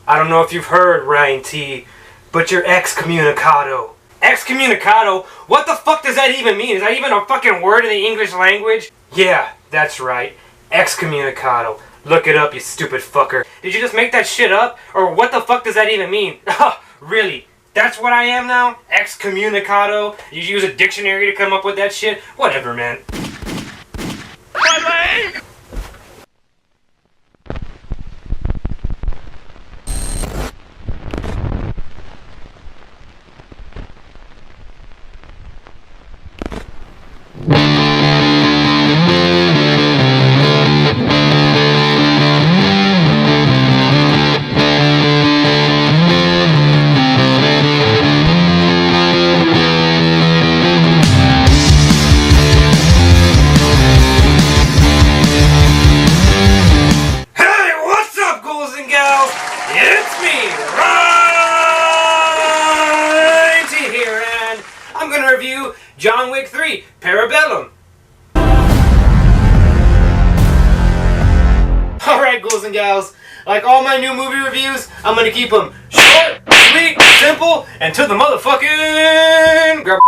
I don't know if you've heard, Ryan T, but you're excommunicado. Excommunicado? What the fuck does that even mean? Is that even a fucking word in the English language? Yeah, that's right. Excommunicado. Look it up, you stupid fucker. Did you just make that shit up? Or what the fuck does that even mean? Really? That's what I am now? Excommunicado? You use a dictionary to come up with that shit? Whatever, man. My leg! John Wick 3, Parabellum. Alright, ghouls and gals, like all my new movie reviews, I'm gonna keep them short, sweet, simple, and to the motherfucking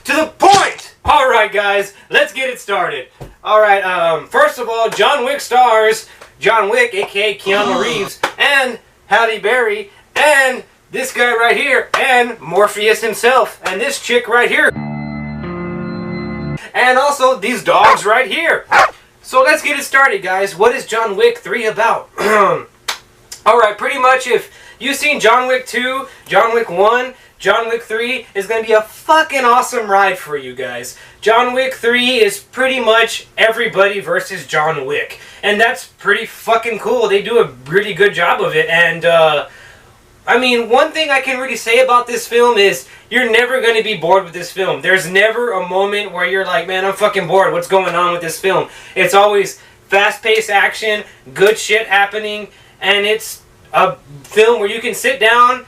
to the point. Alright guys, let's get it started. Alright, first of all, John Wick stars John Wick, aka Keanu Reeves, and Halle Berry, and this guy right here, and Morpheus himself, and this chick right here. And also these dogs right here. So let's get it started, guys. What is John Wick 3 about? Alright, pretty much if you've seen John Wick 2, John Wick 1, John Wick 3 is going to be a fucking awesome ride for you guys. John Wick 3 is pretty much everybody versus John Wick. And that's pretty fucking cool. They do a really good job of it. And, I mean, one thing I can really say about this film is you're never going to be bored with this film. There's never a moment where you're like, man, I'm fucking bored. What's going on with this film? It's always fast-paced action, good shit happening, and it's a film where you can sit down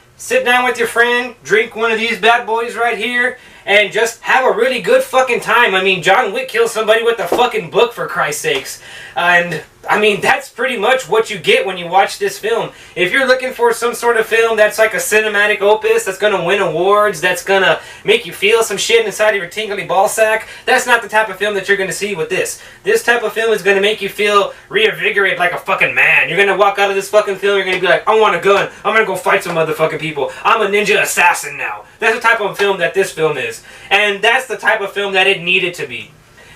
with your friend, drink one of these bad boys right here, and just have a really good fucking time. I mean, John Wick kills somebody with a fucking book, for Christ's sakes. And, I mean, that's pretty much what you get when you watch this film. If you're looking for some sort of film that's like a cinematic opus, that's going to win awards, that's going to make you feel some shit inside of your tingly ballsack, that's not the type of film that you're going to see with this. This type of film is going to make you feel reinvigorated like a fucking man. You're going to walk out of this fucking film, you're going to be like, I want a gun, I'm going to go fight some motherfucking people. I'm a ninja assassin now. That's the type of film that this film is. And that's the type of film that it needed to be.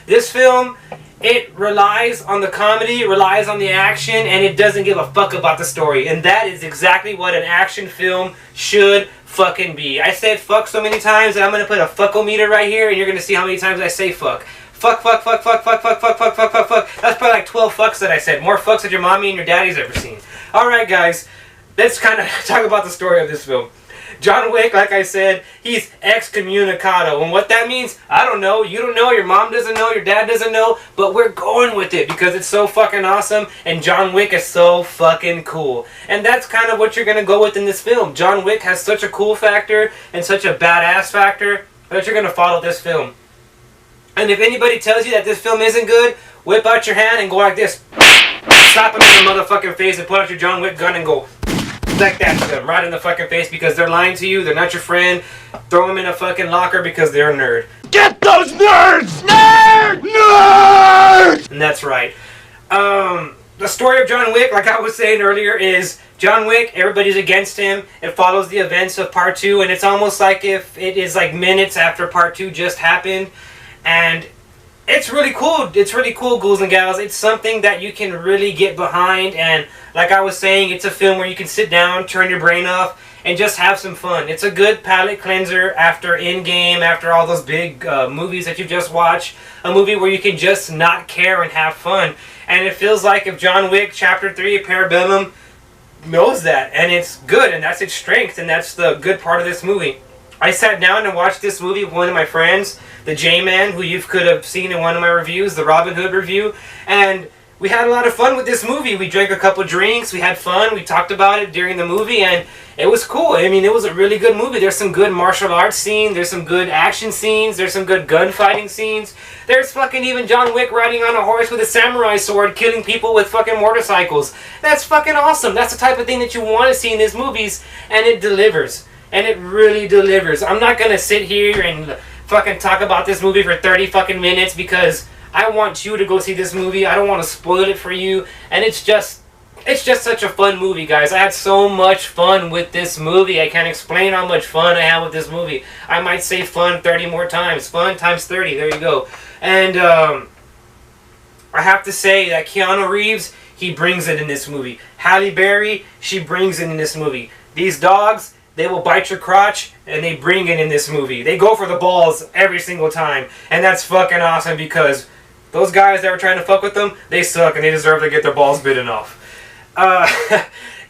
This film, it relies on the comedy, relies on the action, and it doesn't give a fuck about the story. And that is exactly what an action film should fucking be. I said fuck so many times that I'm going to put a fuckometer right here, and you're going to see how many times I say fuck. Fuck, fuck, fuck, fuck, fuck, fuck, fuck, fuck, fuck, fuck, fuck. That's probably like 12 fucks that I said. More fucks than your mommy and your daddy's ever seen. Alright guys, let's kind of talk about the story of this film. John Wick, like I said, he's excommunicado. And what that means, I don't know. You don't know, your mom doesn't know, your dad doesn't know. But we're going with it because it's so fucking awesome. And John Wick is so fucking cool. And that's kind of what you're going to go with in this film. John Wick has such a cool factor and such a badass factor that you're going to follow this film. And if anybody tells you that this film isn't good, whip out your hand and go like this. Slap him in the motherfucking face and pull out your John Wick gun and go like that to them, right in the fucking face, because they're lying to you, they're not your friend. Throw them in a fucking locker because they're a nerd. Get those nerds! Nerd! Nerd! And that's right. The story of John Wick, like I was saying earlier, is John Wick, everybody's against him. It follows the events of part 2, and it's almost like if it is like minutes after part 2 just happened. And it's really cool. It's really cool, ghouls and gals. It's something that you can really get behind. And like I was saying, it's a film where you can sit down, turn your brain off, and just have some fun. It's a good palate cleanser after Endgame, after all those big movies that you just watched. A movie where you can just not care and have fun. And it feels like if John Wick Chapter 3 Parabellum knows that. And it's good, and that's its strength, and that's the good part of this movie. I sat down and watched this movie with one of my friends, the J-Man, who you could have seen in one of my reviews, the Robin Hood review. And we had a lot of fun with this movie. We drank a couple drinks, we had fun, we talked about it during the movie, and it was cool. I mean, it was a really good movie. There's some good martial arts scenes, there's some good action scenes, there's some good gunfighting scenes. There's fucking even John Wick riding on a horse with a samurai sword, killing people with fucking motorcycles. That's fucking awesome. That's the type of thing that you want to see in these movies, and it delivers. And it really delivers. I'm not gonna sit here and fucking talk about this movie for 30 fucking minutes because I want you to go see this movie. I don't want to spoil it for you. And it's just such a fun movie, guys. I had so much fun with this movie. I can't explain how much fun I had with this movie. I might say fun 30 more times. Fun times 30. There you go. And I have to say that Keanu Reeves, he brings it in this movie. Halle Berry, she brings it in this movie. These dogs, they will bite your crotch, and they bring it in this movie. They go for the balls every single time. And that's fucking awesome because those guys that were trying to fuck with them, they suck and they deserve to get their balls bitten off.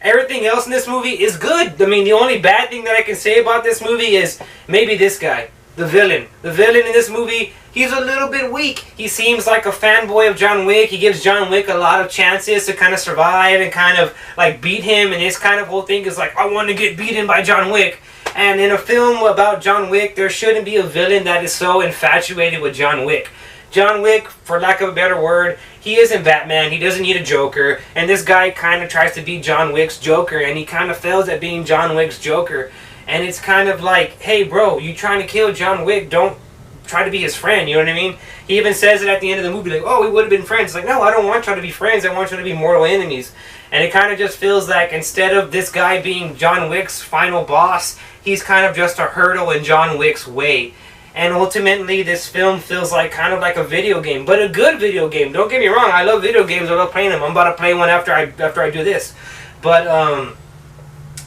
Everything else in this movie is good. I mean, the only bad thing that I can say about this movie is maybe this guy, the villain. The villain in this movie, he's a little bit weak. He seems like a fanboy of John Wick. He gives John Wick a lot of chances to kind of survive and kind of like beat him. And his kind of whole thing is like, I want to get beaten by John Wick. And in a film about John Wick, there shouldn't be a villain that is so infatuated with John Wick. John Wick, for lack of a better word, he isn't Batman. He doesn't need a Joker. And this guy kind of tries to be John Wick's Joker. And he kind of fails at being John Wick's Joker. And it's kind of like, hey, bro, you trying to kill John Wick. Don't try to be his friend. You know what I mean? He even says it at the end of the movie. Like, oh, we would have been friends. It's like, no, I don't want you to be friends. I want you to be mortal enemies. And it kind of just feels like instead of this guy being John Wick's final boss, he's kind of just a hurdle in John Wick's way. And ultimately, this film feels like kind of like a video game, but a good video game. Don't get me wrong, I love video games. I love playing them. I'm about to play one after I do this. But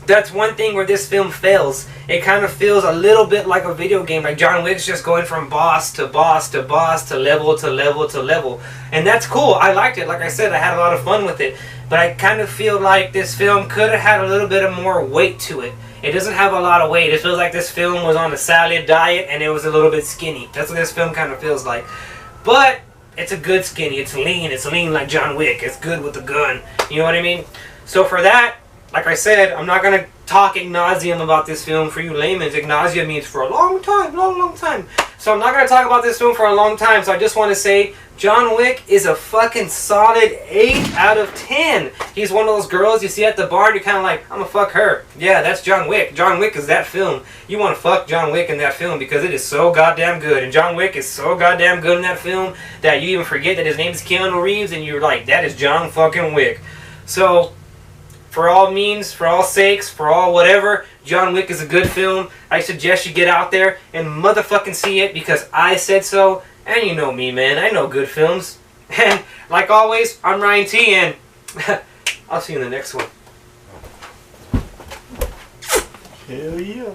that's one thing where this film fails. It kind of feels a little bit like a video game, like John Wick's just going from boss to boss to boss to level to level to level. And that's cool. I liked it. Like I said, I had a lot of fun with it. But I kind of feel like this film could have had a little bit of more weight to it. It doesn't have a lot of weight. It feels like this film was on a salad diet and it was a little bit skinny. That's what this film kind of feels like. But it's a good skinny. It's lean. It's lean like John Wick. It's good with the gun. You know what I mean? So for that, like I said, I'm not going to talk ad nauseum about this film for you laymen. Ad nauseum means for a long time, long time. So I'm not going to talk about this film for a long time. So I just want to say John Wick is a fucking solid 8 out of 10. He's one of those girls you see at the bar and you're kind of like, I'm going to fuck her. Yeah, that's John Wick. John Wick is that film. You want to fuck John Wick in that film because it is so goddamn good. And John Wick is so goddamn good in that film that you even forget that his name is Keanu Reeves and you're like, that is John fucking Wick. So for all means, for all sakes, for all whatever, John Wick is a good film. I suggest you get out there and motherfucking see it because I said so. And you know me, man. I know good films. And like always, I'm Ryan T. And I'll see you in the next one. Hell yeah.